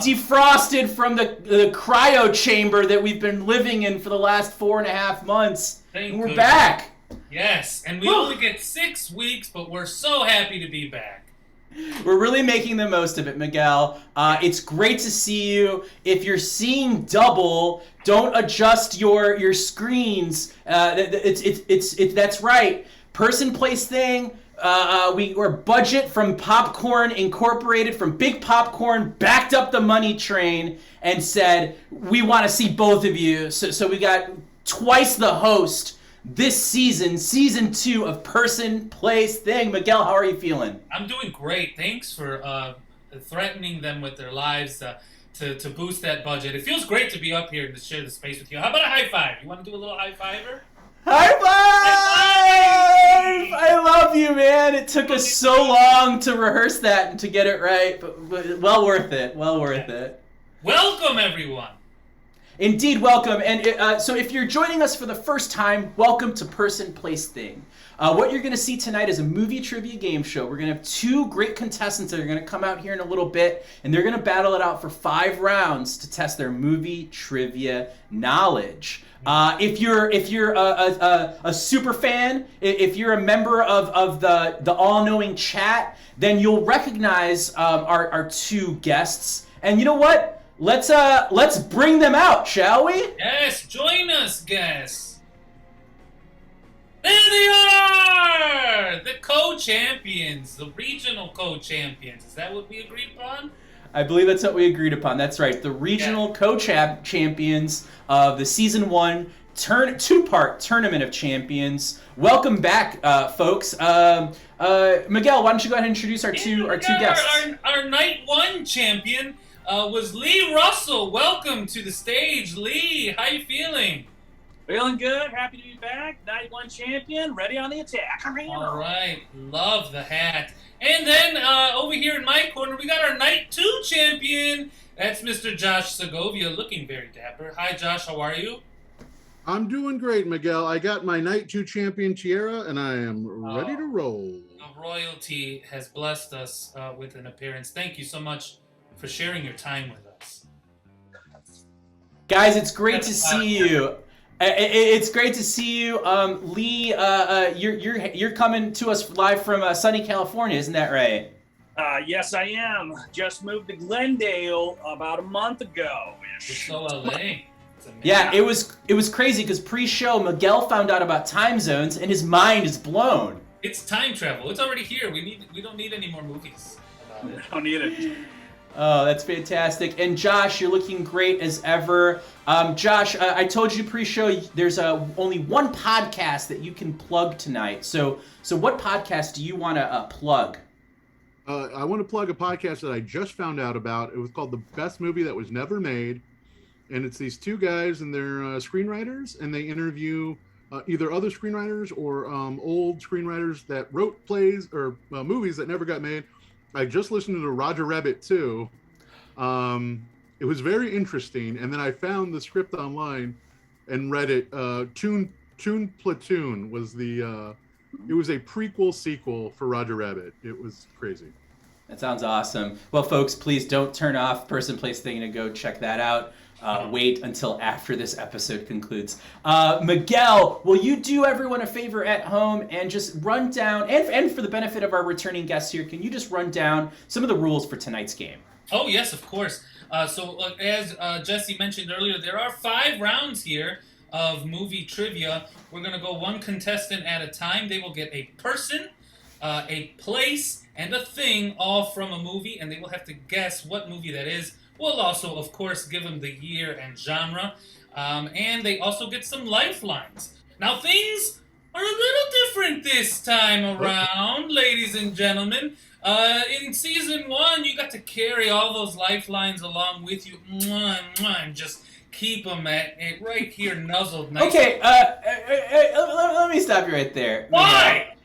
defrosted from the cryo chamber that we've been living in for the last 4.5 months. And we're back. Yes, and we only get 6 weeks, but we're so happy to be back. We're really making the most of it, Miguel. It's great to see you. If you're seeing double, don't adjust your screens. That's right. Person, place, thing. We're budget from Popcorn Incorporated, from Big Popcorn, backed up the money train and said, we want to see both of you. So we got twice the host this season 2 of Person, Place, Thing. Miguel, how are you feeling? I'm doing great. Thanks for threatening them with their lives to boost that budget. It feels great to be up here and to share the space with you. How about a high five? You want to do a little high fiver? High five! I love you, man. It took us so long to rehearse that and to get it right, but well worth it. Well worth it. Welcome, everyone. Indeed, welcome. And so if you're joining us for the first time, welcome to Person, Place, Thing. What you're going to see tonight is a movie trivia game show. We're going to have 2 great contestants that are going to come out here in a little bit, and they're going to battle it out for 5 rounds to test their movie trivia knowledge. If you're a super fan, if you're a member of the all-knowing chat, then you'll recognize our 2 guests. And you know what? Let's bring them out, shall we? Yes, join us, guests. There they are! The co-champions, the regional co-champions. Is that what we agreed upon? I believe that's what we agreed upon. That's right. The regional co-champions of the Season 1 2-part Tournament of Champions. Welcome back, folks. Miguel, why don't you go ahead and introduce our two guests? Our Night 1 champion was Lee Russell. Welcome to the stage, Lee. How you feeling? Feeling good. Happy to be back. Night 1 champion. Ready on the attack. All right. Love the hat. And then over here in my corner, we got our Night 2 champion. That's Mr. Josh Segovia, looking very dapper. Hi, Josh. How are you? I'm doing great, Miguel. I got my Night 2 champion tiara, and I am ready to roll. The royalty has blessed us with an appearance. Thank you so much for sharing your time with us. Guys, it's great to see you. It's great to see you, Lee. You're coming to us live from sunny California, isn't that right? Yes, I am. Just moved to Glendale about a month ago. So LA. Yeah, it was crazy because pre-show Miguel found out about time zones and his mind is blown. It's time travel. It's already here. We don't need any more movies about it. We don't need it. Oh, that's fantastic. And Josh, you're looking great as ever. Josh, I told you pre-show there's only one podcast that you can plug tonight. So what podcast do you want to plug? I want to plug a podcast that I just found out about. It was called The Best Movie That Was Never Made. And it's these 2 guys and they're screenwriters, and they interview either other screenwriters or old screenwriters that wrote plays or movies that never got made. I just listened to Roger Rabbit 2. It was very interesting. And then I found the script online and read it. Toon Platoon was it was a prequel sequel for Roger Rabbit. It was crazy. That sounds awesome. Well, folks, please don't turn off Person, Place, Thing to go check that out. Wait until after this episode concludes. Miguel, will you do everyone a favor at home and just run down, and for the benefit of our returning guests here, can you just run down some of the rules for tonight's game? Oh, yes, of course. So as Jesse mentioned earlier, there are 5 rounds here of movie trivia. We're going to go 1 contestant at a time. They will get a person, a place, and a thing, all from a movie, and they will have to guess what movie that is. We'll also, of course, give them the year and genre, and they also get some lifelines. Now, things are a little different this time around, ladies and gentlemen. In Season 1, you got to carry all those lifelines along with you, and just keep them right here, nuzzled. Nice. Okay, let me stop you right there. Why?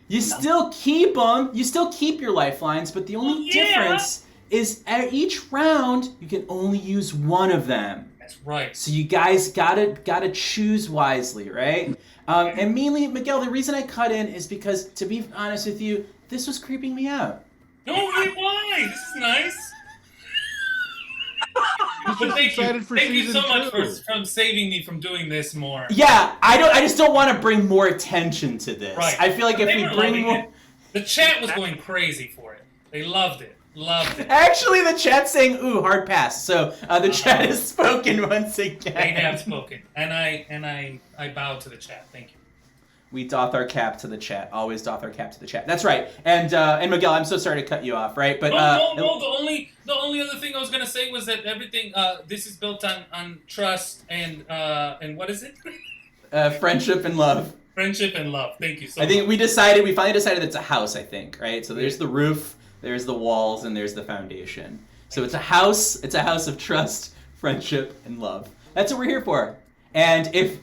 You still keep them. You still keep your lifelines, but the only difference is at each round you can only use one of them. That's right. So you guys gotta choose wisely, right? And mainly, Miguel, the reason I cut in is because, to be honest with you, this was creeping me out. No, wait, why? This is nice. But thank you. Excited for Thank you season so much two. for saving me from doing this more. Yeah, I just don't want to bring more attention to this. Right. I feel like if They we were bring loving more. it. The chat was going crazy for it. They loved it. Loved it. Actually, the chat's saying, "Ooh, hard pass." So the chat has spoken once again. They have spoken, and I bow to the chat. Thank you. We doth our cap to the chat. Always doth our cap to the chat. That's right. And Miguel, I'm so sorry to cut you off, right? But No. The only other thing I was gonna say was that everything. This is built on trust and what is it? friendship and love. Friendship and love. Thank you so I much. think we finally decided it's a house. I think, right? So there's the roof, there's the walls, and there's the foundation. So it's a house. It's a house of trust, friendship, and love. That's what we're here for. And if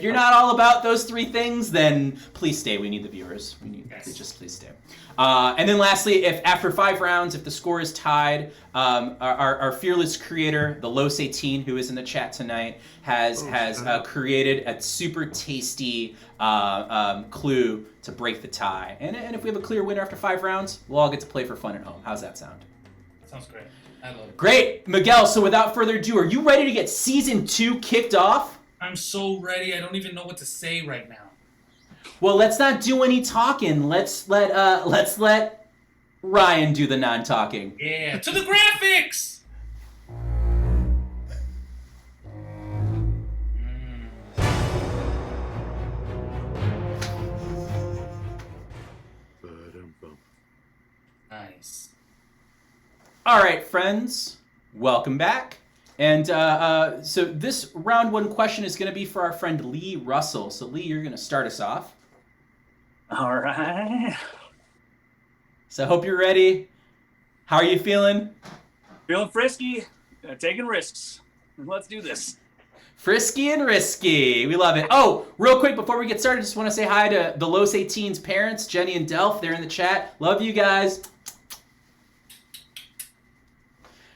you're not all about those three things, then please stay. We need the viewers. Just please stay. And then lastly, if after 5 rounds, if the score is tied, our fearless creator, the Los 18, who is in the chat tonight, has created a super tasty clue to break the tie. And if we have a clear winner after 5 rounds, we'll all get to play for fun at home. How's that sound? Sounds great. I love it. Great, Miguel. So without further ado, are you ready to get season 2 kicked off? I'm so ready. I don't even know what to say right now. Well, let's not do any talking. Let's let Ryan do the non-talking. Yeah. To the graphics. Nice. All right, friends, welcome back. And so this round 1 question is going to be for our friend Lee Russell. So Lee, you're going to start us off. All right. So I hope you're ready. How are you feeling? Feeling frisky, taking risks. Let's do this. Frisky and risky. We love it. Oh, real quick before we get started, just want to say hi to the Los 18's parents, Jenny and Delph. They're in the chat. Love you guys.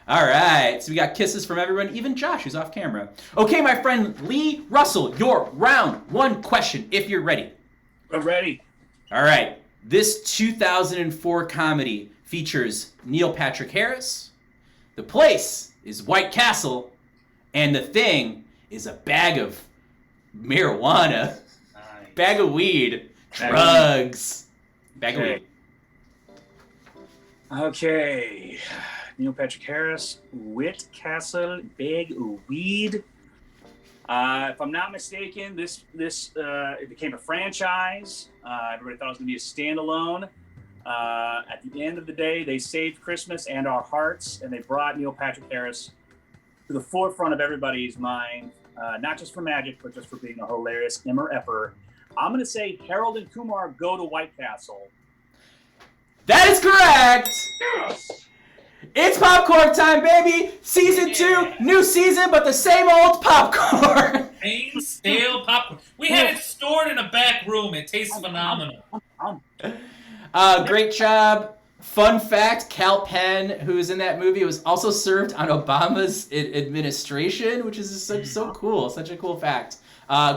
All right, so we got kisses from everyone, even Josh, who's off camera. Okay, my friend Lee Russell, your round 1 question, if you're ready. I'm ready. All right, this 2004 comedy features Neil Patrick Harris. The place is White Castle, and the thing is a bag of marijuana, Nice. bag of weed, drugs, bag of weed. Okay. Neil Patrick Harris, Whit Castle, bag of weed. If I'm not mistaken, this it became a franchise. Everybody thought it was going to be a standalone. At the end of the day, they saved Christmas and our hearts, and they brought Neil Patrick Harris to the forefront of everybody's mind, not just for magic, but just for being a hilarious Emmer-Epper. I'm going to say Harold and Kumar go to White Castle. That is correct! Yes! It's popcorn time, baby! Season 2, new season, but the same old popcorn! Plain stale popcorn. We had it stored in a back room. It tastes phenomenal. Great job. Fun fact, Cal Penn, who is in that movie, was also served on Obama's administration, which is so cool. Such a cool fact.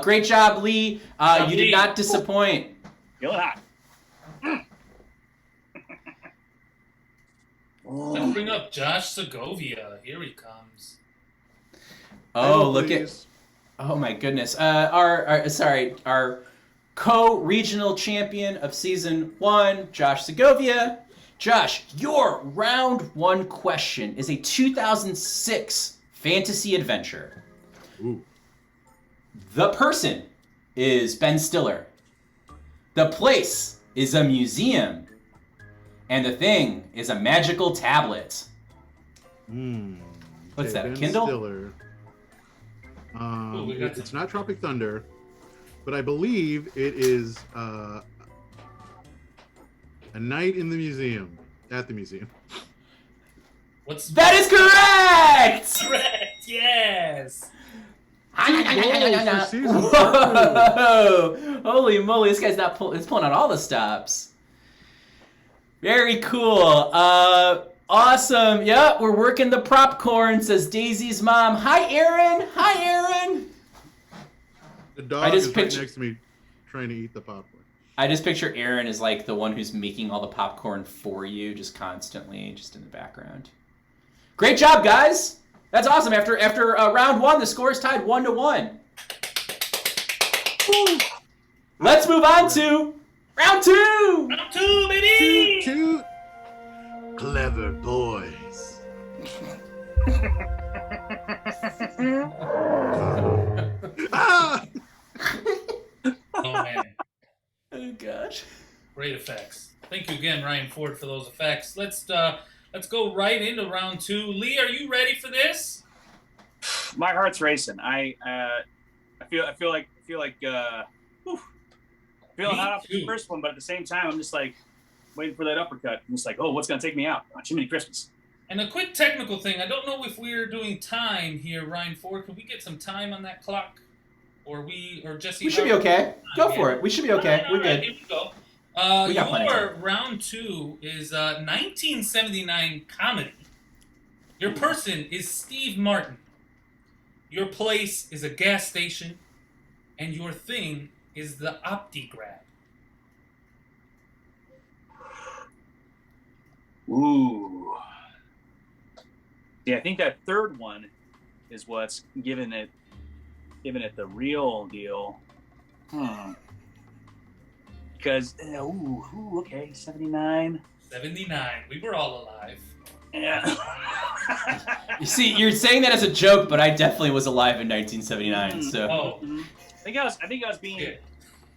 Great job, Lee. You did not disappoint. Feeling hot. Let's bring up Josh Segovia. Here he comes. Oh, look at... Oh, my goodness. Our co-regional champion of Season 1, Josh Segovia. Josh, your round 1 question is a 2006 fantasy adventure. Ooh. The person is Ben Stiller. The place is a museum. And the thing is a magical tablet. What's that, a Ben Kindle? Stiller. Ooh, It's not Tropic Thunder, but I believe it is A Night in the Museum. At the museum. That is correct! Correct. Yes. For season 2. Whoa! Holy moly, this guy's he's pulling out all the stops. Very cool. Awesome. Yep, we're working the popcorn, says Daisy's mom. Hi, Aaron. Hi, Aaron. The dog just is picture- right next to me trying to eat the popcorn. I just picture Aaron as like the one who's making all the popcorn for you, just constantly, just in the background. Great job, guys. That's awesome. After round one, the score is tied 1-1. Let's move on to round two. Round two, baby. Toot, toot. Clever boys. Ah! Oh man, Oh gosh. great effects. Thank you again, Ryan Ford, for those effects. Let's go right into round two. Lee, are you ready for this? My heart's racing. I feel like whew, feeling Me hot off the too. first one, but at the same time, I'm just like waiting for that uppercut. I'm just like, oh, what's gonna take me out? Oh, Jiminy Christmas. And a quick technical thing. I don't know if we're doing time here, Ryan Ford. Can we get some time on that clock? Or Jesse? We should be okay. Go for it. We should be okay. All We're right, good. here we go. We got plenty of Your round two is 1979 comedy. Your person is Steve Martin. Your place is a gas station. And your thing is the OptiGrab. Ooh. Yeah, I think that third one is what's giving it the real deal. Because okay, 79. 79. We were all alive. Yeah. You see, you're saying that as a joke, but I definitely was alive in 1979. So Oh, I think I was being shit.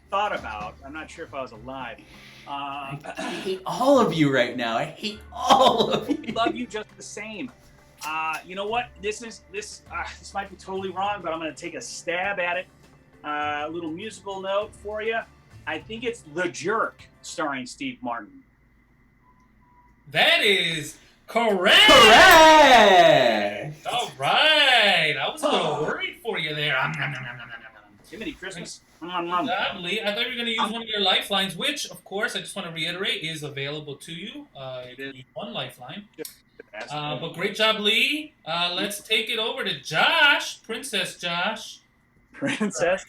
thought about. I'm not sure if I was alive. I hate all of you right now. I hate all of you. Love you just the same. You know what? This might be totally wrong, but I'm going to take a stab at it. A little musical note for you. I think it's The Jerk, starring Steve Martin. That is correct. Correct. All right. I was a little worried for you there. Jiminy Christmas. Lovely. I thought you were going to use one of your lifelines, which, of course, I just want to reiterate, is available to you. You can use one lifeline. But great job, Lee. Let's take it over to Josh, Princess Josh. Princess.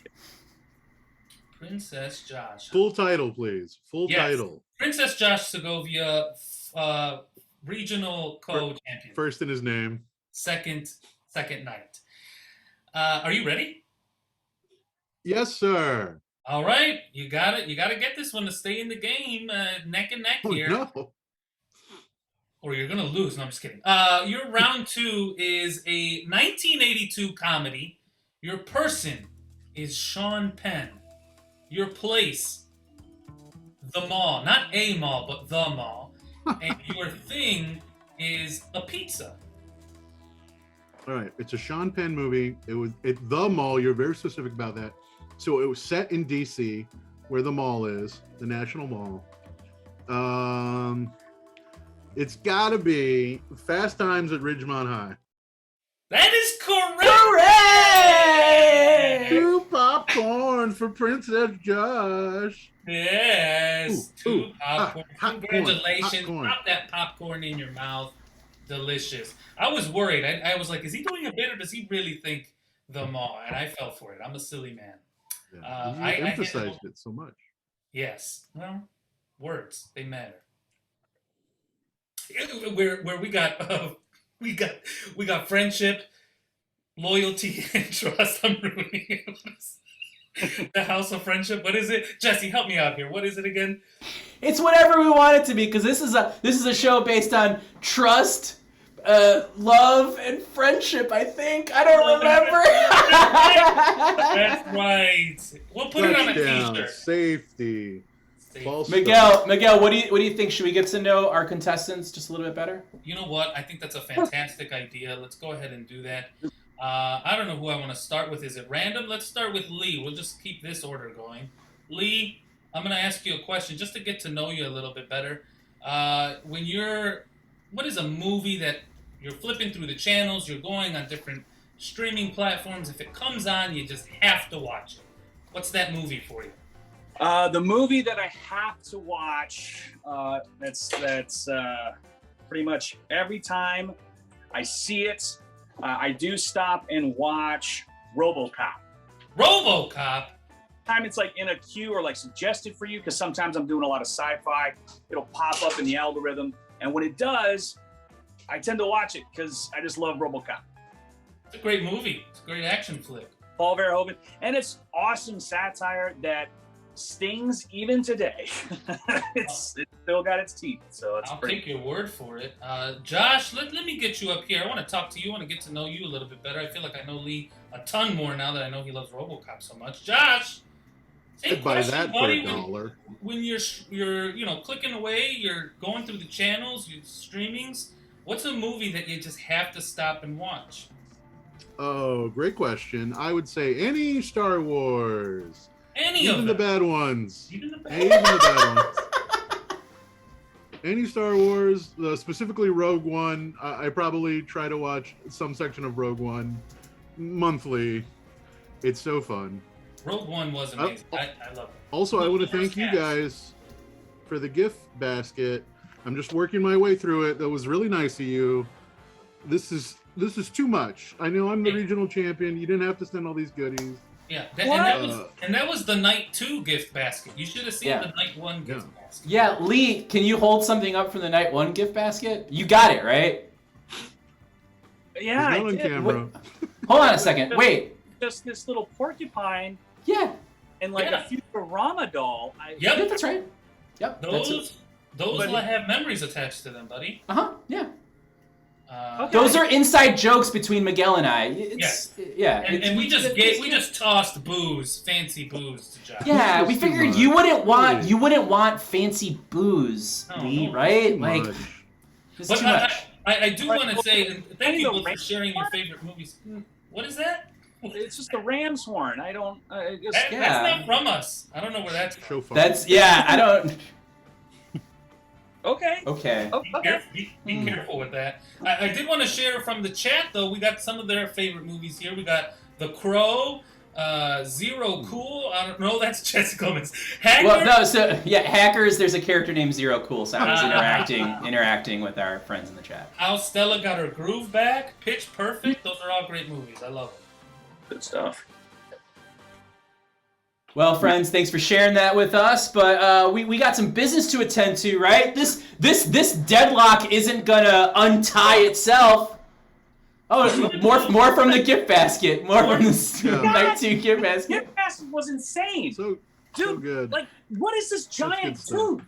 Princess Josh. Full title, please. Full Yes. title. Princess Josh Segovia, regional co-champion. First in his name. Second night. Are you ready? Yes, sir. All right, you got it. You got to get this one to stay in the game, neck and neck Oh, here, no. or you're gonna lose. No, I'm just kidding. Your round two is a 1982 comedy. Your person is Sean Penn. Your place, the mall, not a mall, but the mall, and your thing is a pizza. All right. It's a Sean Penn movie. It was at the mall. You're very specific about that. So it was set in DC, where the mall is, the National Mall. It's got to be Fast Times at Ridgemont High. That is correct. Correct. 2 popcorn for Princess Josh. Yes, Ooh, two popcorn. hot Congratulations. popcorn. Pop that popcorn in your mouth. Delicious. I was worried. I was like, is he doing a bit or does he really think the mall? And I fell for it. I'm a silly man. Yeah, you I emphasized it so much. Yes. Well, words, they matter. Where we got we got friendship, loyalty, and trust. I'm ruining it. The House of Friendship. What is it? Jesse, help me out here. What is it again? It's whatever we want it to be, because this is a show based on trust, love, and friendship. I think I don't remember. That's right. We'll put it on a Touchdown, t-shirt. safety. False Miguel, what do you think? Should we get to know our contestants just a little bit better? You know what? I think that's a fantastic idea. Let's go ahead and do that. I don't know who I want to start with. Is it random? Let's start with Lee. We'll just keep this order going. Lee, I'm going to ask you a question just to get to know you a little bit better. What is a movie that you're flipping through the channels, you're going on different streaming platforms, if it comes on, you just have to watch it? What's that movie for you? The movie that I have to watch, that's pretty much every time I see it, I do stop and watch RoboCop. RoboCop? Time it's like in a queue or like suggested for you, because sometimes I'm doing a lot of sci-fi. It'll pop up in the algorithm, and when it does, I tend to watch it because I just love RoboCop. It's a great movie. It's a great action flick. Paul Verhoeven, and it's awesome satire that stings even today. It's still got its teeth, so it's I'll pretty. take your word for it. Josh, let me get you up here. I want to talk to you. I want to get to know you a little bit better. I feel like I know Lee a ton more now that I know he loves RoboCop so much. Josh, same I'd buy question, that for buddy. $1. When you're clicking away, you're going through the channels, your streamings. What's a movie that you just have to stop and watch? Oh, great question. I would say any Star Wars. Any Even of the them. bad ones. Even the bad. Even the bad ones. Any Star Wars, specifically Rogue One. I probably try to watch some section of Rogue One monthly. It's so fun. Rogue One was amazing. I love it. Also, I want to thank you guys for the gift basket. I'm just working my way through it. That was really nice of you. This is too much. I know I'm the regional champion. You didn't have to send all these goodies. Yeah, and that was the night 2 gift basket. You should have seen the night 1 gift basket. Yeah, Lee, can you hold something up from the night 1 gift basket? You got it, right? Yeah, It's I not on did. camera. Hold on a second. Wait. Just this little porcupine Yeah. and like a Futurama doll. Yeah, that's right. Yep. Those will have memories attached to them, buddy. Yeah. Okay. Those are inside jokes between Miguel and I. And we just tossed fancy booze to Josh. Yeah, we figured you wouldn't want fancy booze, Lee, right? Like, it's too much. I do want to say, and thank you both for sharing your favorite movies. What is that? It's just a ram's horn. I don't. That's not from us. I don't know where that's from. I don't. Okay. Be careful with that. I did want to share from the chat, though. We got some of their favorite movies here. We got The Crow, Zero Cool. I don't know. That's Jessica Clemens. Hacker. Well, no. So Hackers. There's a character named Zero Cool. So I was interacting with our friends in the chat. How Stella Got Her Groove Back. Pitch Perfect. Those are all great movies. I love them. Good stuff. Well, friends, thanks for sharing that with us. But we got some business to attend to, right? This deadlock isn't gonna untie itself. Oh, more from the gift basket. More from the night 2 gift basket. Gift basket was insane. So good. Like, what is this giant tooth?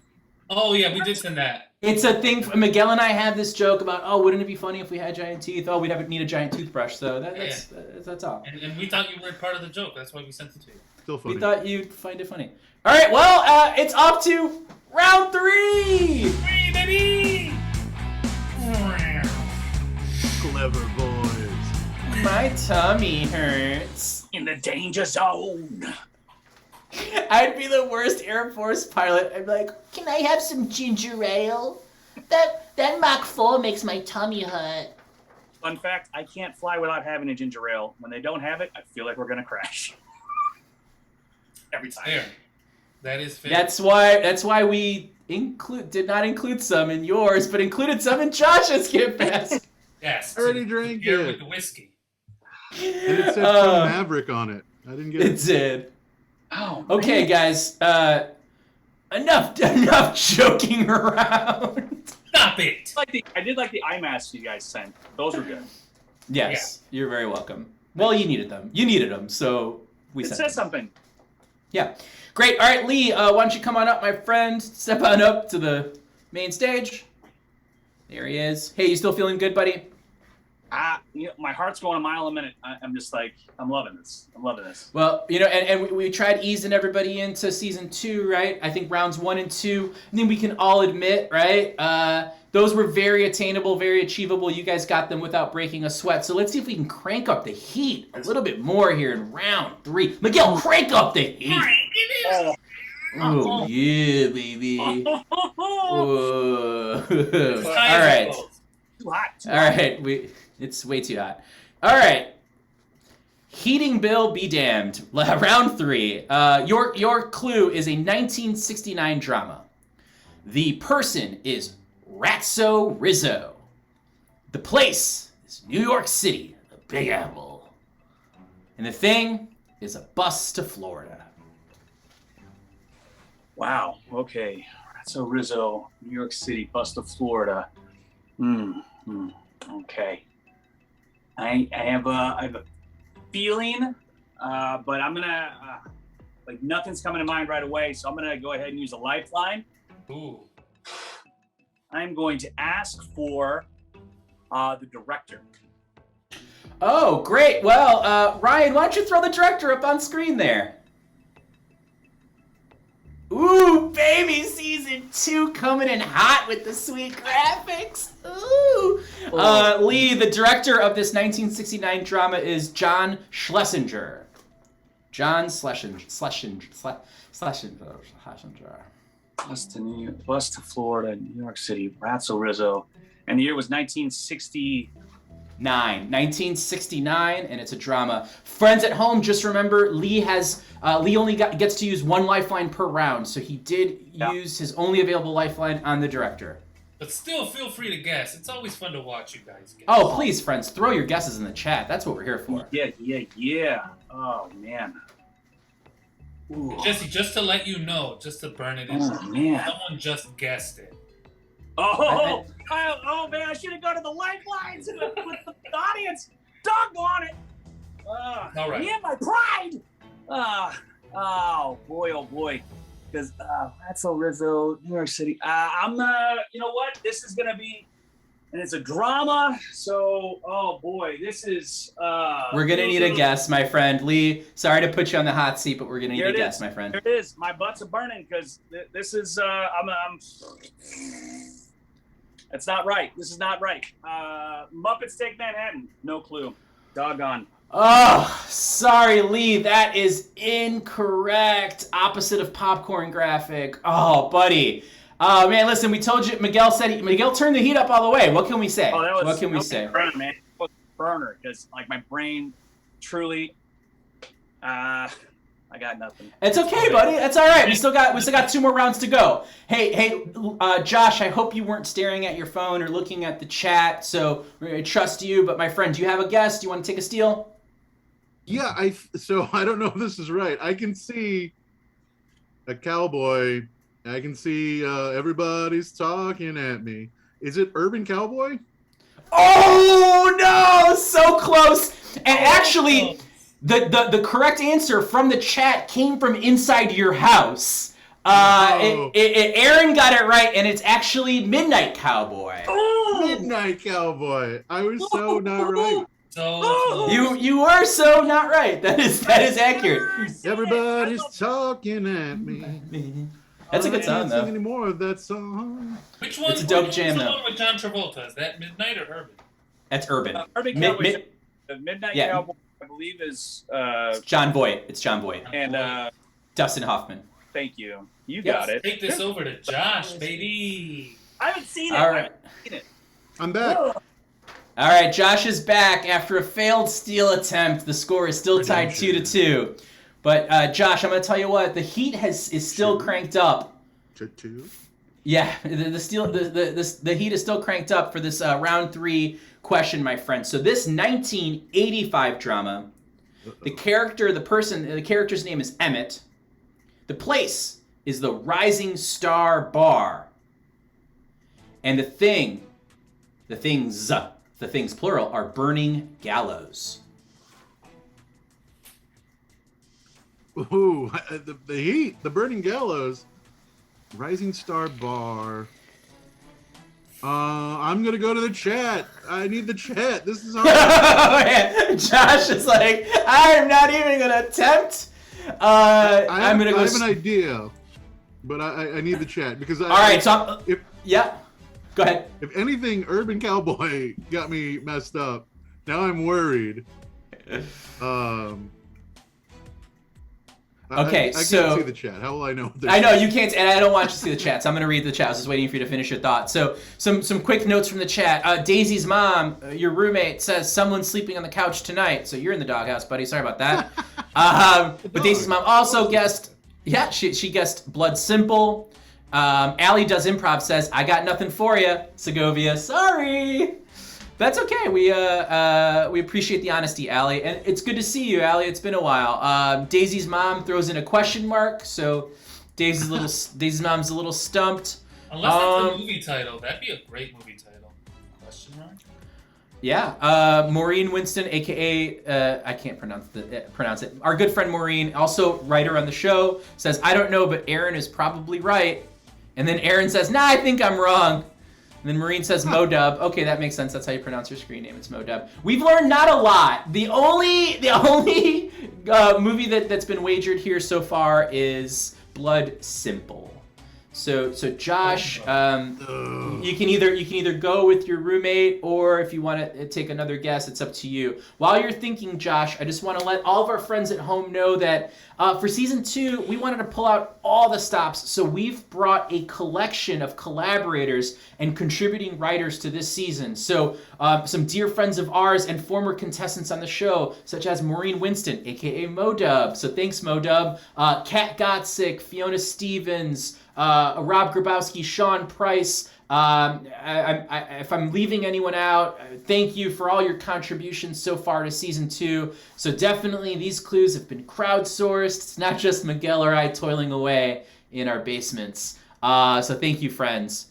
Oh yeah, we did send that. It's a thing. Miguel and I had this joke about, oh, wouldn't it be funny if we had giant teeth? Oh, we'd need a giant toothbrush. So that's all. And we thought you were part of the joke. That's why we sent it to you. Still funny. We thought you'd find it funny. All right, well, it's off to round 3. 3, baby. Clever boys. My tummy hurts. In the danger zone. I'd be the worst Air Force pilot. I'd be like, can I have some ginger ale? That Mach 4 makes my tummy hurt. Fun fact, I can't fly without having a ginger ale. When they don't have it, I feel like we're going to crash. Every time. Fair. That is fair. That's why we did not include some in yours, but included some in Josh's gift basket. Yes. I already drank here it. with the whiskey. And it said some Maverick on it. I didn't get it. It did. Oh. Okay, man. guys. Enough joking around. Stop it. I did like the eye masks you guys sent. Those were good. Yes, you're very welcome. Well, you needed them. You needed them, so we It sent says them. something. Yeah. Great. All right, Lee, why don't you come on up, my friend? Step on up to the main stage. There he is. Hey, you still feeling good, buddy? My heart's going a mile a minute. I'm just like, I'm loving this. Well, and we tried easing everybody into season 2, right? I think rounds 1 and 2. I think we can all admit, right? Those were very attainable, very achievable. You guys got them without breaking a sweat. So let's see if we can crank up the heat a little bit more here in round 3. Miguel, crank up the heat. Oh, yeah, baby. Whoa. All right. Too hot. All right. It's way too hot. All right. Heating bill be damned. Round 3. Your clue is a 1969 drama. The person is Ratso Rizzo. The place is New York City, the Big Apple. And the thing is a bus to Florida. Wow. Okay. So Rizzo, New York City, bus to Florida. Okay. I have a feeling, but I'm gonna like nothing's coming to mind right away, so I'm gonna go ahead and use a lifeline. Ooh. I'm going to ask for the director. Oh, great. Well, Ryan, why don't you throw the director up on screen there? Ooh, baby, season 2 coming in hot with the sweet graphics. Ooh. Lee, the director of this 1969 drama is John Schlesinger. John Schlesinger. Bus to Florida, New York City, Ratso Rizzo. And the year was 1969, and it's a drama. Friends at home, just remember Lee only gets to use one lifeline per round, so he did use his only available lifeline on the director. But still, feel free to guess. It's always fun to watch you guys guess. Oh, please, friends, throw your guesses in the chat. That's what we're here for. Yeah. Oh, man. Ooh. Jesse, just to let you know, just to burn it in. Oh, man. Someone just guessed it. Oh, man, I should have gone to the lifelines with the audience. Doggone it. All right. Me and my pride. Oh, boy. Because Ratso Rizzo, New York City. You know what? This is going to be, and it's a drama. So, oh, boy, this is. We're going to need a guess, my friend. Lee, sorry to put you on the hot seat, but we're going to need a guess, my friend. Here it is. My butt's a burning because this is, It's not right. This is not right. Muppets Take Manhattan. No clue. Doggone. Oh, sorry, Lee. That is incorrect. Opposite of popcorn graphic. Oh, buddy. Oh, man, listen, we told you. Miguel turned the heat up all the way. What can we say? What can we say? Burner, man. Burner, because like my brain truly. I got nothing. It's okay, buddy. That's all right. We still got 2 more rounds to go. Hey, Josh. I hope you weren't staring at your phone or looking at the chat. So we're gonna trust you. But my friend, do you have a guess? Do you want to take a steal? Yeah, so I don't know if this is right. I can see a cowboy. I can see everybody's talking at me. Is it Urban Cowboy? Oh no! So close. And actually. The correct answer from the chat came from inside your house. Aaron got it right, and it's actually Midnight Cowboy. Oh, Midnight Cowboy. I was so not right. So you were so not right. That is accurate. Everybody's talking at me. That's a good song, I can't sing any more of that song. which one? It's a dope jam, the though. one with John Travolta? Is that Midnight or Urban? That's Urban. Urban Cowboy. The Midnight Yeah. Cowboy, I believe, is. It's John Voight. It's John Voight. And Dustin Hoffman. thank you. You Yes. got it. Take this over to Josh, baby. I haven't seen it. All right. I'm back. All right, Josh is back after a failed steal attempt. The score is still tied 2-2. But Josh, I'm going to tell you what, the heat is still cranked up. 2-2. Yeah, the heat is still cranked up for this round 3 question, my friend. So this 1985 drama, the character's name is Emmett. The place is the Rising Star Bar. And the things plural, are burning gallows. Ooh, the heat, the burning gallows. Rising Star Bar. I'm gonna go to the chat. I need the chat. This is hard. Josh is like, I'm not even gonna attempt. I have an idea, but I need the chat because all right. So yeah, go ahead. If anything, Urban Cowboy got me messed up. Now I'm worried. Okay, I can't see the chat. How will I know? I know you can't, and I don't want you to see the chat, so I'm going to read the chat. I was just waiting for you to finish your thought. So, some quick notes from the chat. Daisy's mom, your roommate, says someone's sleeping on the couch tonight. So you're in the doghouse, buddy. Sorry about that. But Daisy's mom also guessed. Yeah, she guessed Blood Simple. Allie Does Improv says, I got nothing for you, Segovia. Sorry. That's okay. We appreciate the honesty, Allie, and it's good to see you, Allie. It's been a while. Daisy's mom throws in a question mark, so Daisy's mom's a little stumped. Unless that's a movie title, that'd be a great movie title. Yeah, Maureen Winston, aka I can't pronounce it. Our good friend Maureen, also writer on the show, says, "I don't know, but Aaron is probably right." And then Aaron says, "Nah, I think I'm wrong." And then Maureen says, Modub. Okay, that makes sense. That's how you pronounce your screen name. It's Modub. We've learned not a lot. The only movie that's been wagered here so far is Blood Simple. So Josh, you can either go with your roommate, or if you want to take another guess, it's up to you. While you're thinking, Josh, I just want to let all of our friends at home know that for season 2, we wanted to pull out all the stops, so we've brought a collection of collaborators and contributing writers to this season. So some dear friends of ours and former contestants on the show, such as Maureen Winston, aka Modub. So thanks, Modub. Kat Gottsick, Fiona Stevens, Rob Grabowski, Sean Price. If I'm leaving anyone out, thank you for all your contributions so far to season 2. So definitely these clues have been crowdsourced. It's not just Miguel or I toiling away in our basements. So thank you, friends.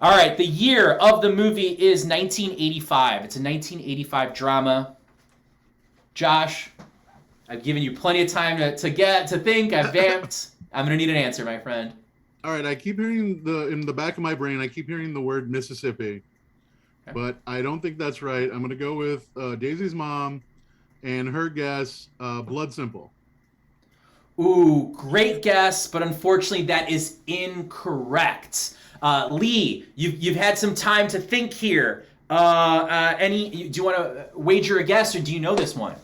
All right, the year of the movie is 1985. It's a 1985 drama. Josh, I've given you plenty of time to think. I've vamped. I'm gonna need an answer, my friend. All right, I keep hearing in the back of my brain, I keep hearing the word Mississippi, but I don't think that's right. I'm going to go with Daisy's mom and her guess, Blood Simple. Ooh, great guess, but unfortunately that is incorrect. Lee, you've had some time to think here. Do you want to wager a guess, or do you know this one?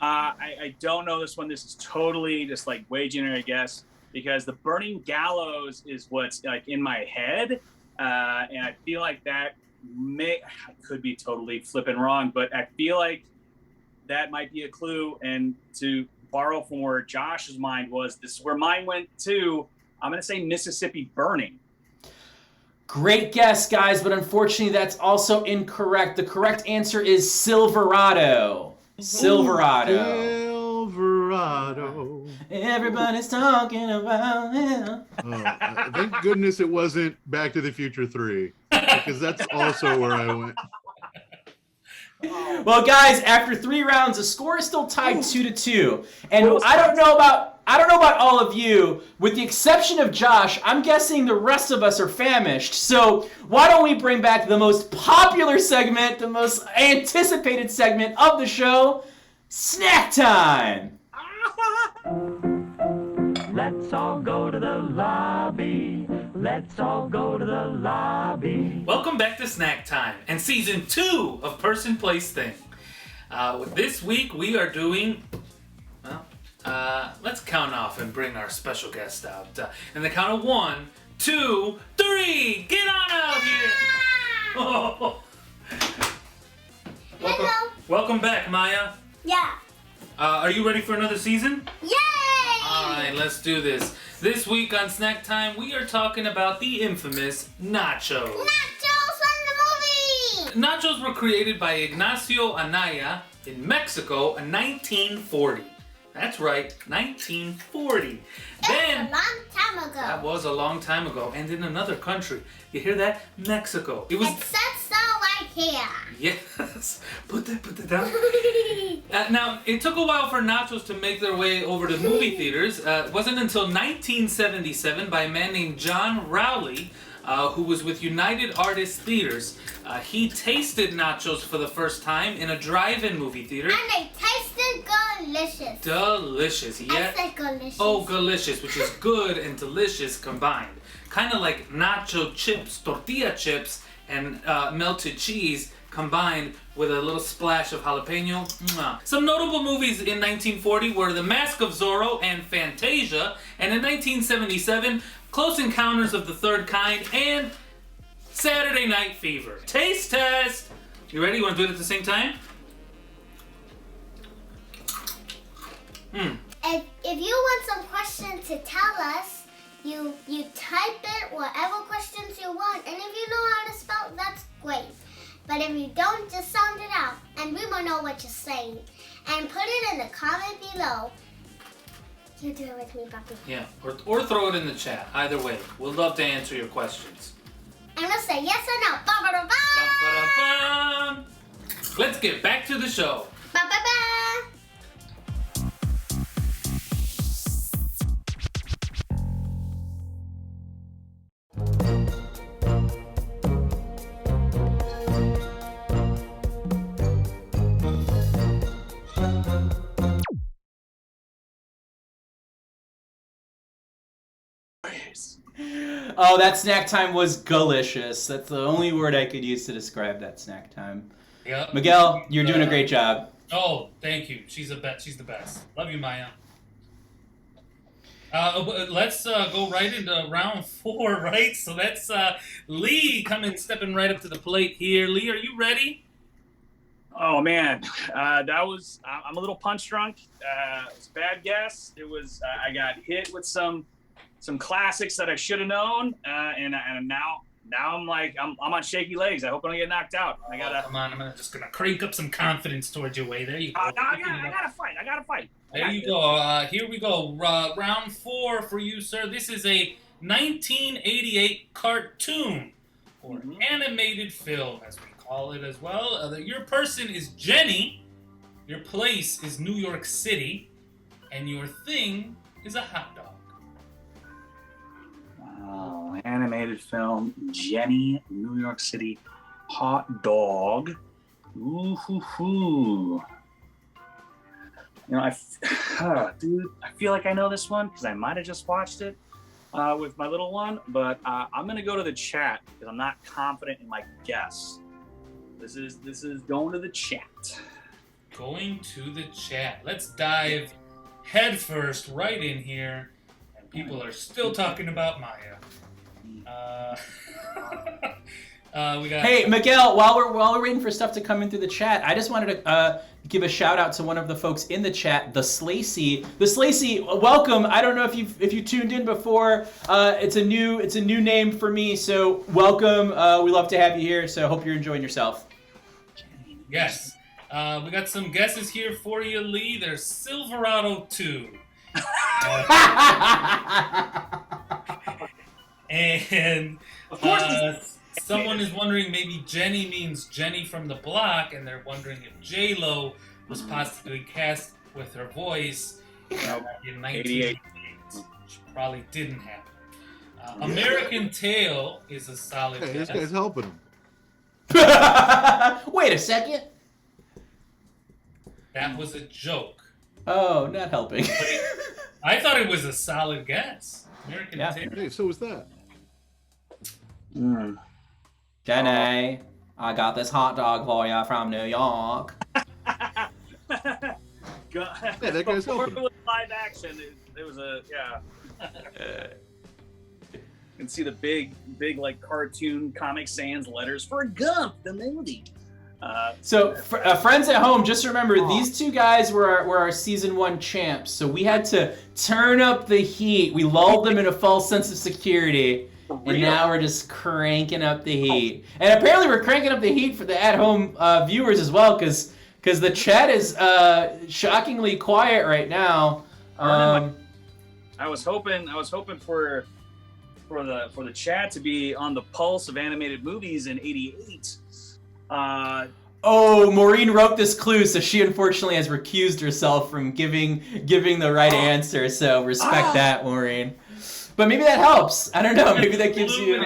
I don't know this one. This is totally just like wagering a guess, because the burning gallows is what's like in my head, and I feel like that I could be totally flipping wrong, but I feel like that might be a clue. And to borrow from where Josh's mind was, this is where mine went too. I'm going to say Mississippi Burning. Great guess, guys, but unfortunately that's also incorrect. The correct answer is Silverado. Silverado. Everybody's talking about him. Thank goodness it wasn't Back to the Future 3, because that's also where I went. Well, guys, after 3 rounds, the score is still tied 2-2. And I don't know about all of you. With the exception of Josh, I'm guessing the rest of us are famished. So why don't we bring back the most popular segment, the most anticipated segment of the show, Snack Time. Let's all go to the lobby. Let's all go to the lobby. Welcome back to Snack Time and Season 2 of Person, Place, Thing. This week we are doing... let's count off and bring our special guest out. In the count of 1, 2, 3, get on out here! Oh. Hello. Welcome back, Maya. Yeah. Are you ready for another season? Yay! Alright, let's do this. This week on Snack Time, we are talking about the infamous nachos. Nachos from the movie! Nachos were created by Ignacio Anaya in Mexico in 1940. That's right, 1940. It's a long time ago. That was a long time ago, and in another country. You hear that? Mexico. It says so right here. Yes. Put that down. Now, it took a while for nachos to make their way over to movie theaters. It wasn't until 1977 by a man named John Rowley, who was with United Artists Theaters. He tasted nachos for the first time in a drive-in movie theater. And they tasted delicious. Delicious, yeah. I said delicious. Oh, delicious, which is good and delicious combined. Kind of like nacho chips, tortilla chips, and melted cheese combined with a little splash of jalapeno. Mwah. Some notable movies in 1940 were The Mask of Zorro and Fantasia, and in 1977, Close Encounters of the Third Kind and Saturday Night Fever. Taste test! You ready? You want to do it at the same time? If you want some questions to tell us, you type it whatever questions you want, and if you know how to spell, that's great. But if you don't, just sound it out, and we will know what you're saying. And put it in the comment below. You do it with me, Puppy. Yeah, or throw it in the chat. Either way, we'd love to answer your questions. And we'll say yes or no. Ba-ba-da-ba. Ba-ba-da-bum. Let's get back to the show. Ba-ba-ba. Oh, that snack time was delicious. That's the only word I could use to describe that snack time. Yep. Miguel, you're doing a great job. Oh, thank you. She's the best. Love you, Maya. Let's go right into round 4, right? So that's Lee stepping right up to the plate here. Lee, are you ready? Oh man, I'm a little punch drunk. It's a bad guess. It was I got hit with some classics that I should have known, and now I'm like I'm on shaky legs. I hope I don't get knocked out. Come on, I'm just gonna crank up some confidence towards your way. There you go. I gotta fight. There you go. Here we go. Round 4 for you, sir. This is a 1988 cartoon or animated film, as we call it as well. Your person is Jenny. Your place is New York City, and your thing is a hot dog. Oh, animated film, Jenny, New York City, hot dog. Ooh, hoo, hoo. You know, dude, I feel like I know this one because I might have just watched it with my little one, but I'm gonna go to the chat because I'm not confident in my guess. This is going to the chat. Going to the chat. Let's dive headfirst right in here. People are still talking about Maya. We got. Hey, Miguel, while we're waiting for stuff to come in through the chat, I just wanted to give a shout out to one of the folks in the chat, the Slacy. The Slacy, welcome. I don't know if you tuned in before. It's a new name for me, so welcome. We love to have you here. So hope you're enjoying yourself. Yes. We got some guesses here for you, Lee. There's Silverado 2. And Of course. someone is wondering maybe Jenny means Jenny from the Block, and they're wondering if J-Lo was possibly cast with her voice in 1988, which probably didn't happen. American Tail is a solid Hey, guess. this guy's helping him. Wait a second. That was a joke. Oh, not helping. I thought it was a solid guess. American Tail. Hey, so was that. Jenny, I got this hot dog for you from New York. Yeah, that guy's before helping. it was live action, it was a You can see the big like cartoon Comic Sans letters for Gump the movie. So, friends at home, just remember these two guys were our season 1 champs. So we had to turn up the heat. We lulled them in a false sense of security, and now we're just cranking up the heat. And apparently, we're cranking up the heat for the at-home viewers as well, because the chat is shockingly quiet right now. I was hoping for the chat to be on the pulse of animated movies in '88. Oh, Maureen wrote this clue, so she unfortunately has recused herself from giving the right answer. So respect that, Maureen. But maybe that helps. I don't know. Maybe that gives you.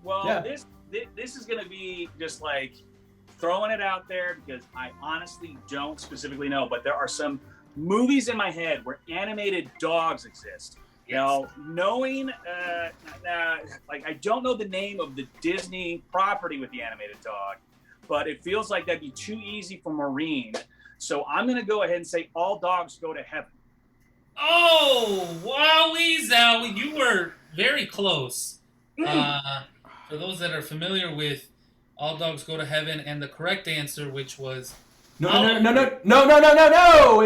Well, Yeah. this is gonna be just like throwing it out there because I honestly don't specifically know, but there are some movies in my head where animated dogs exist. You know, knowing, like, I don't know the name of the Disney property with the animated dog, but it feels like that'd be too easy for Maureen. So I'm going to go ahead and say All Dogs Go to Heaven. Oh, wowie zowie. You were very close. For those that are familiar with All Dogs Go to Heaven and the correct answer, which was... No.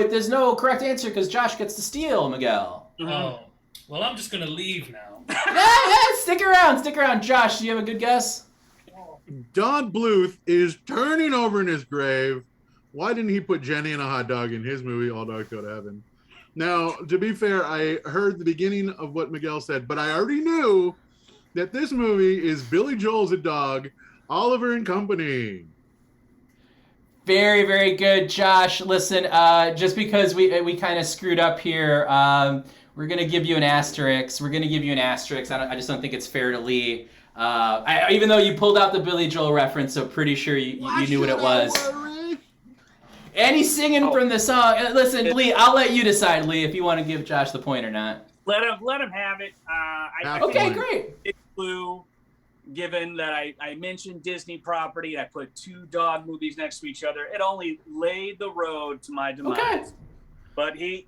There's no correct answer because Josh gets to steal, Miguel. Oh. Well, I'm just going to leave now. Yeah, stick around. Josh, do you have a good guess? Don Bluth is turning over in his grave. Why didn't he put Jenny and a hot dog in his movie, All Dogs Go to Heaven? Now, to be fair, I heard the beginning of what Miguel said, but I already knew that this movie is Billy Joel's a dog, Oliver and Company. Very, very good, Josh. Listen, just because we kind of screwed up here, we're gonna give you an asterisk. I just don't think it's fair to Lee. Even though you pulled out the Billy Joel reference, so pretty sure you knew what it was. And he's singing from the song. Listen, Lee, I'll let you decide, Lee, if you want to give Josh the point or not. Let him have it. Okay, great. It's clue, given that I mentioned Disney property, I put two dog movies next to each other. It only laid the road to my demise. Okay. But he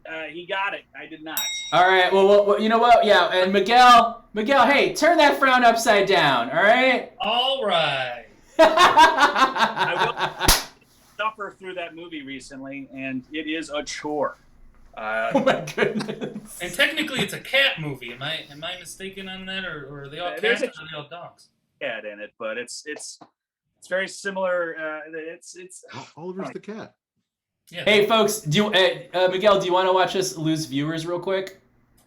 got it. I did not. All right. Well, you know what? Yeah. And Miguel, hey, turn that frown upside down. All right. All right. I will suffer through that movie recently, and it is a chore. Oh my goodness. And technically, it's a cat movie. Am I mistaken on that, or are they all cats or are they all dogs? Cat in it, but it's very similar. It's Oliver's the cat. Yeah. Hey, folks, Miguel, do you want to watch us lose viewers real quick?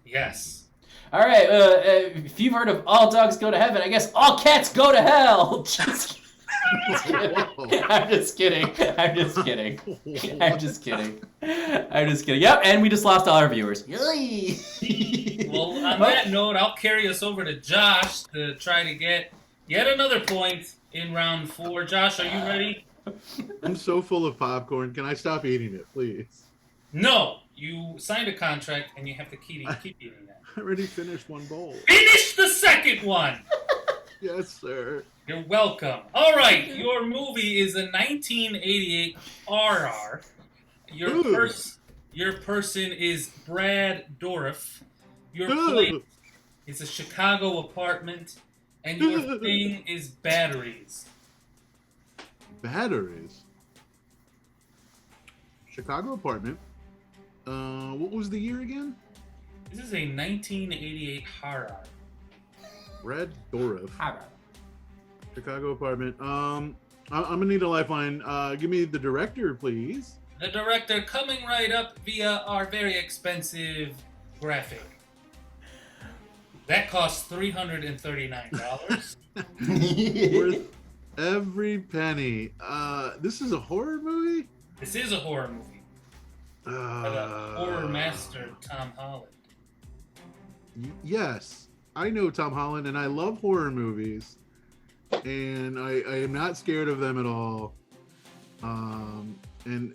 Yes. All right. If you've heard of all dogs go to heaven, I guess all cats go to hell. I'm just kidding. Yep, and we just lost all our viewers. Well, on that note, I'll carry us over to Josh to try to get yet another point in round 4. Josh, are you ready? I'm so full of popcorn. Can I stop eating it, please? No. You signed a contract, and you have to keep eating that. I already finished one bowl. Finish the second one! Yes, sir. You're welcome. All right, your movie is a 1988 RR. Your person is Brad Dourif. Your place is a Chicago apartment, and your thing is batteries. Batteries? Chicago apartment. What was the year again? This is a 1988 horror. Brad Dourif. Chicago apartment. I'm gonna need a lifeline. Give me the director, please. The director coming right up via our very expensive graphic. That costs $339. Worth every penny. This is a horror movie? This is a horror movie. By the horror master Tom Holland. Yes, I know Tom Holland, and I love horror movies, and I am not scared of them at all. And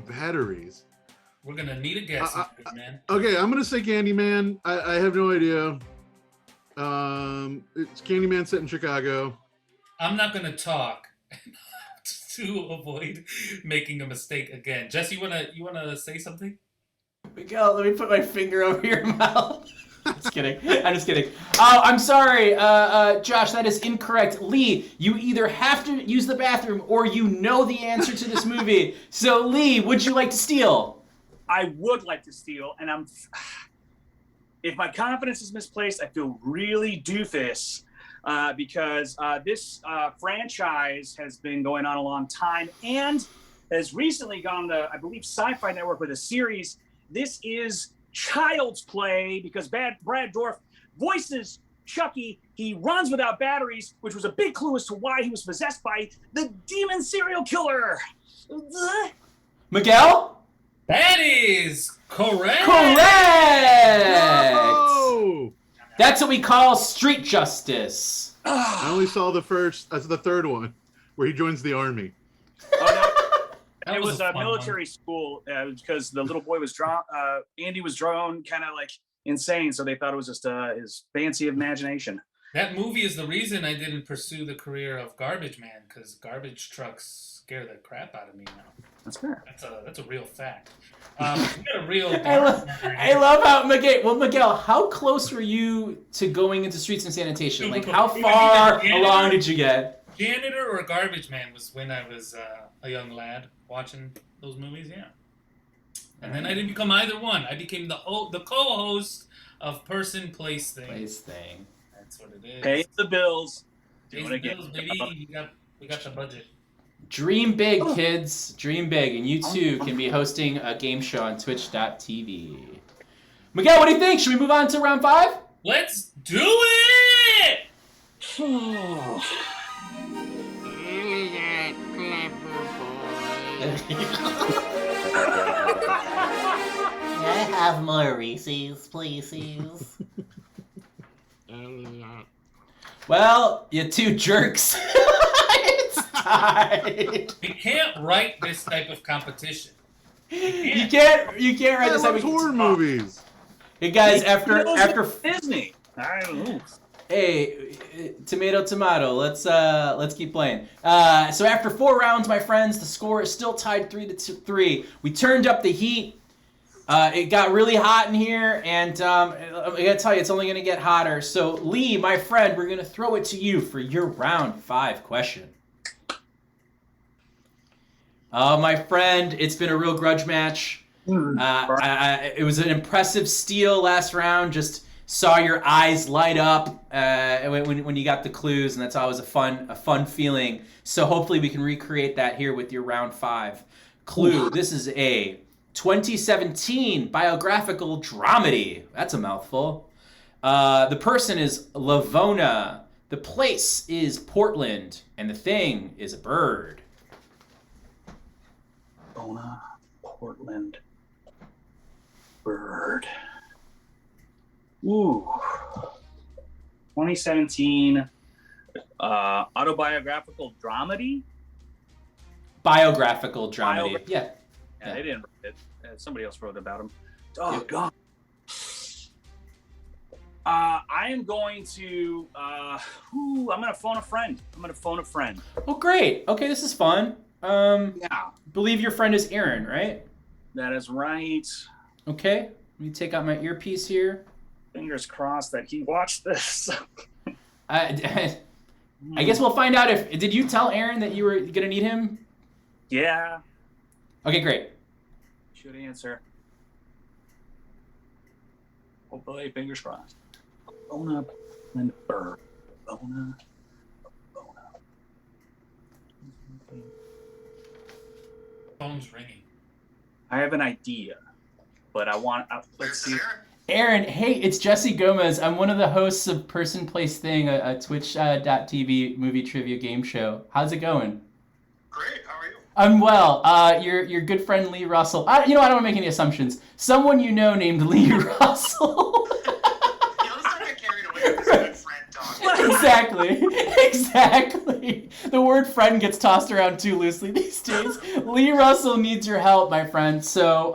batteries. We're gonna need a guess, man. Okay, I'm gonna say Candyman. I have no idea. It's Candyman set in Chicago. I'm not gonna talk to avoid making a mistake again. Jesse, you wanna say something? Miguel, let me put my finger over your mouth. I'm just kidding. Oh, I'm sorry, Josh, that is incorrect. Lee, you either have to use the bathroom or you know the answer to this movie. So, Lee, would you like to steal? I would like to steal, and if my confidence is misplaced, I feel really doofus because this franchise has been going on a long time and has recently gone to, I believe, Sci-Fi Network with a series. This is Child's Play because Brad Dourif voices Chucky. He runs without batteries, which was a big clue as to why he was possessed by the demon serial killer. Miguel? That is correct. No! That's what we call street justice. I only saw the third one, where he joins the army. It was a military school because the little boy was drawn. Andy was drawn kind of like insane, so they thought it was just his fancy imagination. That movie is the reason I didn't pursue the career of garbage man because garbage trucks scare the crap out of me now. That's fair. That's a real fact. We got a real. I love how Miguel, how close were you to going into streets and sanitation? Like, how far along did you get? Janitor or garbage man was when I was a young lad watching those movies, yeah. And then I didn't become either one. I became the co-host of Person Place Thing. That's what it is. Pay the bills. Pay the bills, baby. We got the budget. Dream big, kids. Dream big. And you too can be hosting a game show on twitch.tv. Miguel, what do you think? Should we move on to round 5? Let's do it! May I have more Reese's, please? Well, you two jerks. It's tied. We can't write this type of competition. You can't write this I type love horror movies. Hey guys, after Disney. I don't know. hey, tomato. Let's keep playing. So after 4 rounds, my friends, the score is still tied 3-3. We turned up the heat. It got really hot in here, and I gotta tell you, it's only gonna get hotter. So Lee, my friend, we're gonna throw it to you for your round 5 question. Oh, my friend, it's been a real grudge match. It was an impressive steal last round. Just saw your eyes light up when you got the clues, and that's always a fun feeling. So hopefully we can recreate that here with your round 5 clue. This is a 2017 biographical dramedy. That's a mouthful. The person is Lavona. The place is Portland, and the thing is a bird. Bona, Portland, bird. Ooh. 2017 autobiographical dramedy? Biographical dramedy. Yeah. Yeah, they didn't write it. Somebody else wrote about him. Oh, God. I am going to, I'm going to phone a friend. Oh, great. Okay, this is fun. Yeah. Believe your friend is Aaron, right? That is right. Okay. Let me take out my earpiece here. Fingers crossed that he watched this. I guess we'll find out if... Did you tell Aaron that you were going to need him? Yeah. Okay, great. Should answer. Hopefully, fingers crossed. Bona and bird. Bona. Phone's ringing. I have an idea, but I want. Let's see. Aaron, hey, it's Jesse Gomez. I'm one of the hosts of Person Place Thing, a Twitch.tv movie trivia game show. How's it going? Great. How are you? I'm well. Your good friend Lee Russell. I don't want to make any assumptions. Someone you know named Lee Russell. Let's not get carried away with this good friend talk. Exactly. The word friend gets tossed around too loosely these days. Lee Russell needs your help, my friend. So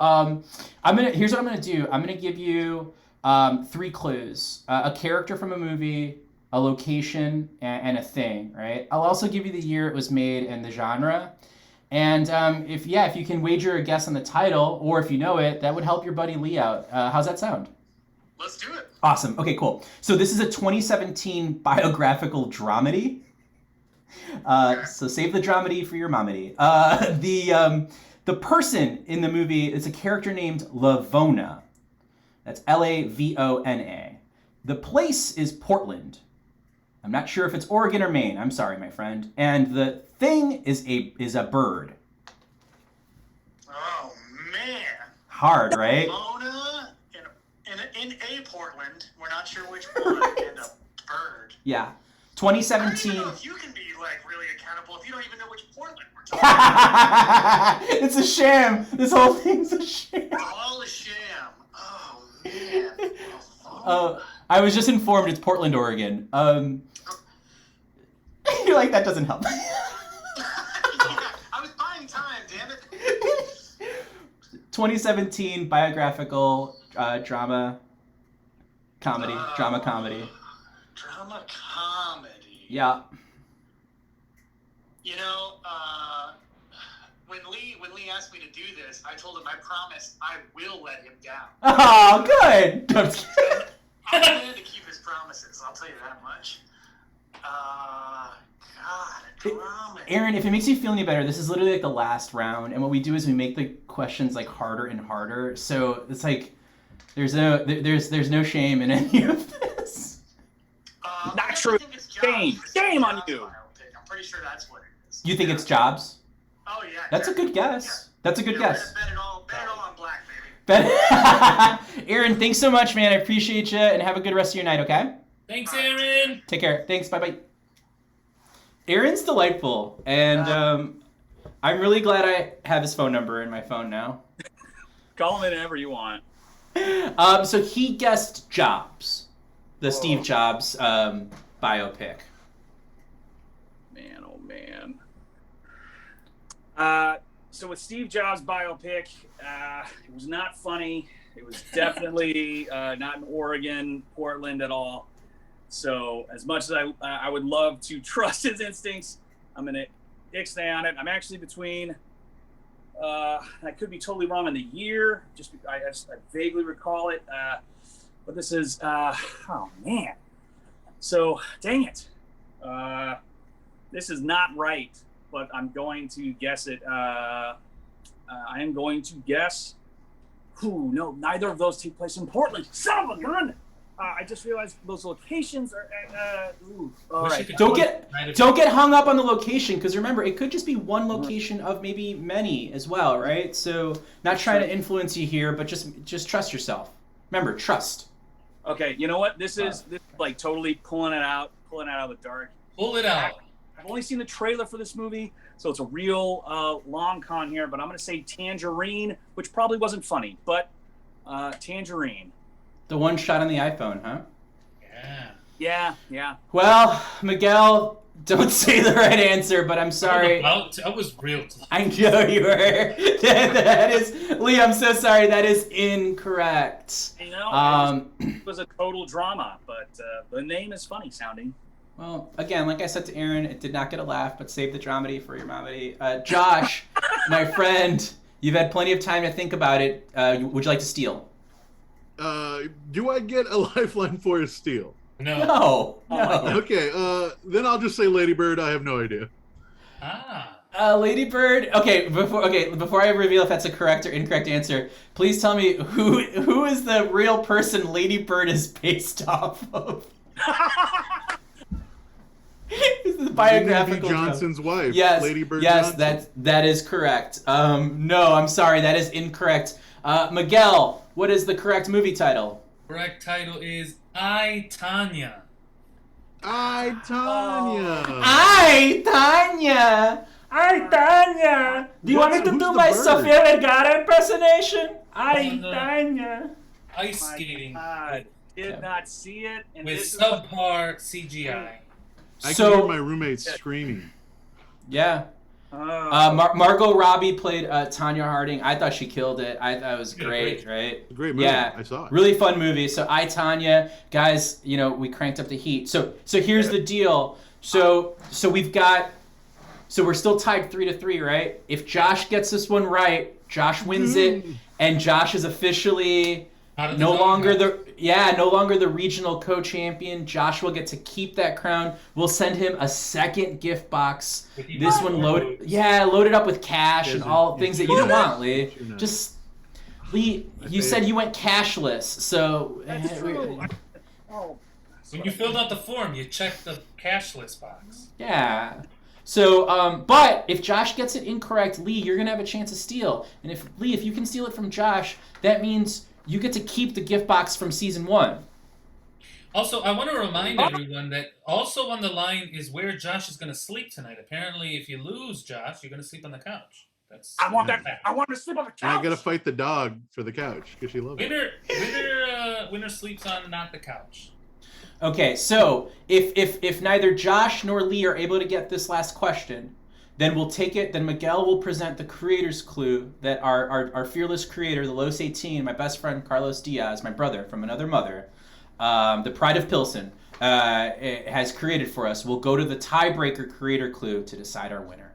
here's what I'm gonna do. I'm gonna give you 3 clues: a character from a movie, a location, and a thing. Right. I'll also give you the year it was made and the genre. And if you can wager a guess on the title, or if you know it, that would help your buddy Lee out. How's that sound? Let's do it. Awesome. Okay, cool. So this is a 2017 biographical dramedy. So save the dramedy for your momedy. The person in the movie is a character named Lavona. That's Lavona. The place is Portland. I'm not sure if it's Oregon or Maine. I'm sorry, my friend. And the thing is a bird. Oh man. Hard, right? Mona in a Portland. We're not sure which one. And a bird. Yeah. I don't 2017. even know if you can be really accountable if you don't even know which Portland we're talking about. It's a sham. This whole thing's a sham. It's all a sham. Oh man. I was just informed it's Portland, Oregon. You're like, that doesn't help. Yeah, I was buying time, damn it. 2017 biographical drama comedy. Drama comedy. Yeah. You know, when Lee asked me to do this, I told him I promised I will let him down. Oh, good. I'm just kidding. I'm going to keep his promises. I'll tell you that much. God, drama. Aaron, if it makes you feel any better, this is literally like the last round, and what we do is we make the questions like harder and harder. So it's like there's no shame in any of this. Not true. Shame on you. I'm pretty sure that's what it is. You think it's Jobs? Oh yeah. That's a good guess. That's a good guess. Bet it all on black, baby. Aaron, thanks so much, man. I appreciate you, and have a good rest of your night. Okay? Thanks, Aaron. Take care. Thanks. Bye bye. Aaron's delightful, and I'm really glad I have his phone number in my phone now. Call him whenever you want. So he guessed Jobs, the Steve Jobs biopic. Man, oh man. So with Steve Jobs' biopic, it was not funny. It was definitely not in Oregon, Portland at all. So as much as I would love to trust his instincts, I'm going to ixnay on it. I'm actually between, I could be totally wrong on the year. I vaguely recall it. But this is, oh man. So dang it. This is not right, but I'm going to guess it. I am going to guess. No, neither of those take place in Portland. Son of a gun! I just realized those locations are. All right. Don't get hung up on the location, because remember, it could just be one location of maybe many as well, right? So not trying to influence you here, but just trust yourself. Remember, trust. Okay, you know what? This is like totally pulling it out of the dark. Pull it out. I've only seen the trailer for this movie, so it's a real long con here, but I'm going to say Tangerine, which probably wasn't funny, but Tangerine. The one shot on the iPhone, huh? Yeah. Well, Miguel, don't say the right answer, but I'm sorry. I was real. I know you were. That is, Lee, I'm so sorry. That is incorrect. You know, it was a total drama, but the name is funny sounding. Well, again, like I said to Aaron, it did not get a laugh, but save the dramedy for your momedy. Josh, my friend, you've had plenty of time to think about it. Would you like to steal? Do I get a lifeline for a steal? No. Okay, then I'll just say Lady Bird. I have no idea. Lady Bird. Okay, before I reveal if that's a correct or incorrect answer, please tell me who is the real person Lady Bird is based off of. This is biographical. Johnson's wife. Yes, Lady Bird. Yes, Johnson. that is correct. No, I'm sorry, that is incorrect. Miguel, what is the correct movie title? Correct title is I, Tanya. I, Tanya. Do you want me to do my Sofia Vergara impersonation? Tanya. Ice skating. God, did not see it. And with this subpar CGI. I can hear my roommates screaming. Yeah. Margot Robbie played Tanya Harding. I thought she killed it. I thought it was great, right? Great movie. Yeah, I saw it. Really fun movie. So I, Tanya, guys, we cranked up the heat. So here's the deal. So we're still tied 3-3, right? If Josh gets this one right, Josh wins it, and Josh is officially no longer the regional co-champion. Josh will get to keep that crown. We'll send him a second gift box. This one loaded up with cash and all things that you don't want, Lee. Just Lee, you said you went cashless, so That's true. When you filled out the form, you checked the cashless box. Yeah. So, but if Josh gets it incorrect, Lee, you're gonna have a chance to steal. And if you can steal it from Josh, that means you get to keep the gift box from season 1. Also, I want to remind everyone that also on the line is where Josh is going to sleep tonight. Apparently, if you lose Josh, you're going to sleep on the couch. I want to sleep on the couch. And I gotta fight the dog for the couch because she loves it. Winner sleeps on not the couch. Okay, so if neither Josh nor Lee are able to get this last question, then we'll take it. Then Miguel will present the creator's clue that our fearless creator, the Los 18, my best friend Carlos Diaz, my brother from another mother, the Pride of Pilsen, has created for us. We'll go to the tiebreaker creator clue to decide our winner.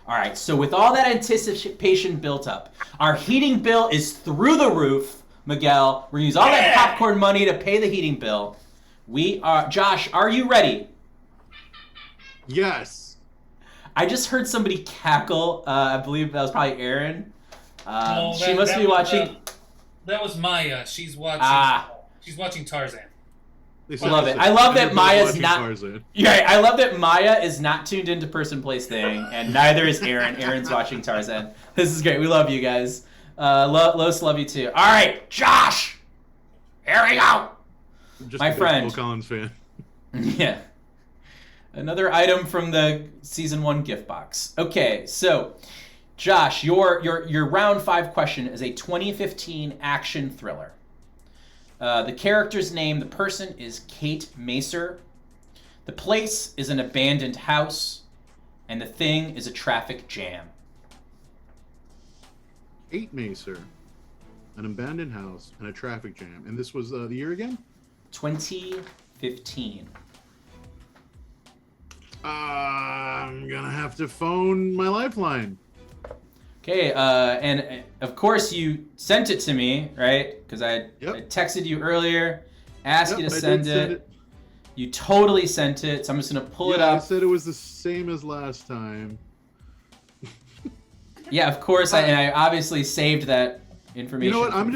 All right, so with all that anticipation built up, our heating bill is through the roof, Miguel. We're going to use all that popcorn money to pay the heating bill. Josh, are you ready? Yes. I just heard somebody cackle. I believe that was probably Aaron. She must be watching. That was Maya. She's watching. She's watching Tarzan. I love it. I love that Maya's not. Yeah, I love that Maya is not tuned into Person Place Thing, and neither is Aaron. Aaron's watching Tarzan. This is great. We love you guys. Los, love you too. All right, Josh. Here we go. Just my a big friend. Phil Collins fan. Yeah. Another item from the season 1 gift box. Okay, so Josh, your round 5 question is a 2015 action thriller. The character's name, the person, is Kate Macer. The place is an abandoned house, and the thing is a traffic jam. Kate Macer, an abandoned house, and a traffic jam. And this was the year again? 2015. I'm gonna have to phone my lifeline. Okay, and of course you sent it to me, right? Because I texted you earlier, asked you to send it. You totally sent it, so I'm just gonna pull it up. I said it was the same as last time. Yeah, of course, I obviously saved that information. You know what? I'm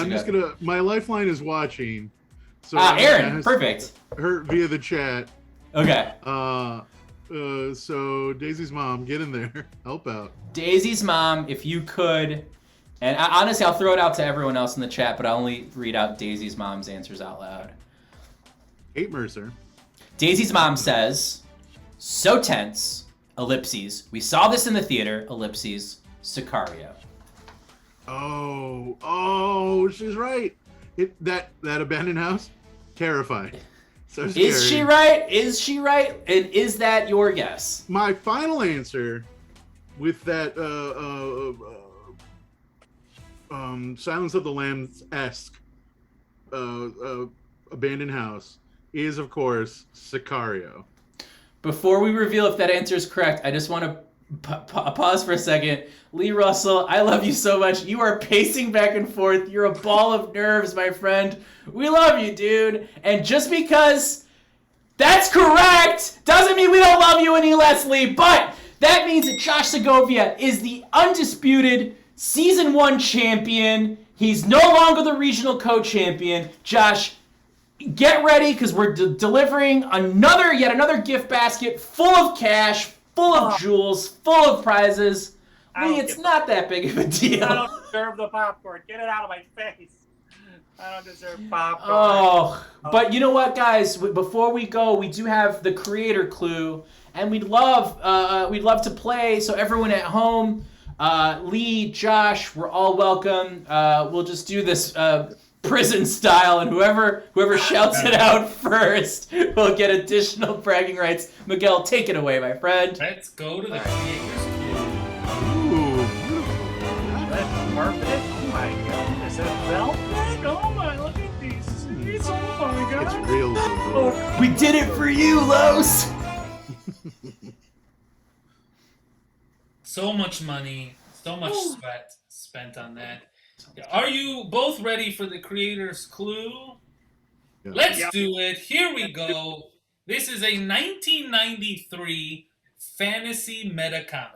just gonna. My lifeline is watching. So Aaron, perfect. Her via the chat. Okay. So Daisy's mom, get in there, help out. Daisy's mom, if you could, and honestly, I'll throw it out to everyone else in the chat, but I'll only read out Daisy's mom's answers out loud. Kate Mercer. Daisy's mom says, "So tense, ellipses. We saw this in the theater, ellipses, Sicario." Oh, she's right. That abandoned house, terrified. So scary. Is she right? Is she right? And is that your guess? My final answer, with that Silence of the Lambs-esque abandoned house, is of course Sicario. Before we reveal if that answer is correct, I just want to pause for a second. Lee Russell, I love you so much. You are pacing back and forth. You're a ball of nerves, my friend. We love you, dude. And just because that's correct doesn't mean we don't love you any less, Lee. But that means that Josh Segovia is the undisputed Season 1 champion. He's no longer the regional co-champion. Josh, get ready, because we're delivering yet another gift basket full of cash, full of jewels, full of prizes. Lee, it's not that big of a deal. I don't deserve the popcorn. Get it out of my face. I don't deserve popcorn. Oh, but you know what, guys? Before we go, we do have the creator clue, and we'd love to play. So everyone at home, Lee, Josh, we're all welcome. We'll just do this prison style, and whoever shouts it out first will get additional bragging rights. Miguel, take it away, my friend. Let's go to the creators clue. Ooh, That's perfect. Oh my god. Is that velvet? Oh my, look at these seats. Oh my god. it's real. Oh, We did it for you, Los. So much money, so much sweat spent on that. Are you both ready for the creator's clue? Yeah. Let's do it. Here we go. This is a 1993 fantasy meta comedy.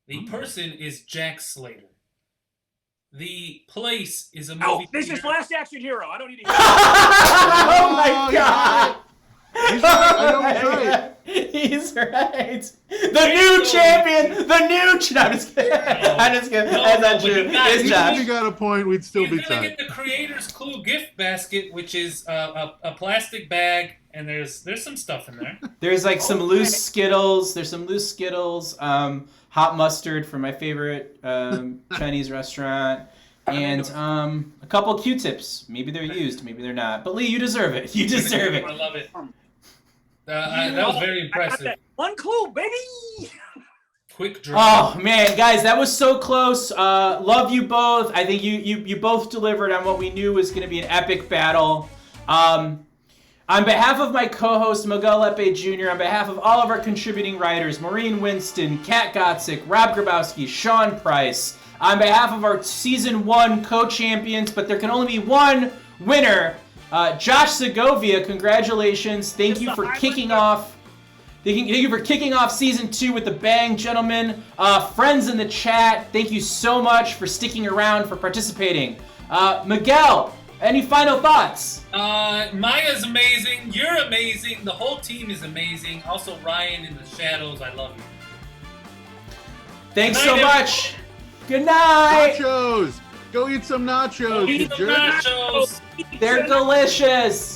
The person is Jack Slater. The place is a movie. oh, this is theater. Last Action Hero. I don't need to hear Oh my god! He's right. I know he's right. He's right. The new champion. The new. No, I'm just kidding. I'm just kidding. That's not true. It's Even if Josh. you got a point, we'd still be You're gonna tied. get the creator's clue gift basket, which is a plastic bag, and there's some stuff in there. There's like some loose Skittles. There's some loose Skittles. Hot mustard from my favorite Chinese restaurant, and a couple Q-tips. Maybe they're used. Maybe they're not. But Lee, you deserve it. You deserve it. I love it. That was very I got impressive. that. One clue, baby. Quick draw. Oh man, guys, that was so close. Love you both. I think you both delivered on what we knew was going to be an epic battle. On behalf of my co-host Miguel Lepe Jr., on behalf of all of our contributing writers, Maureen Winston, Kat Gotzik, Rob Grabowski, Sean Price, on behalf of our Season 1 co-champions, but there can only be one winner, Josh Segovia, congratulations. Thank you for kicking off. Thank you for kicking off Season 2 with a bang, gentlemen. Friends in the chat, thank you so much for sticking around, for participating. Miguel, any final thoughts? Maya's amazing. You're amazing. The whole team is amazing. Also, Ryan in the shadows. I love you. Thanks Good so night, much. Good night. Nachos! Go eat some nachos, you Eat some jerk. nachos. They're delicious.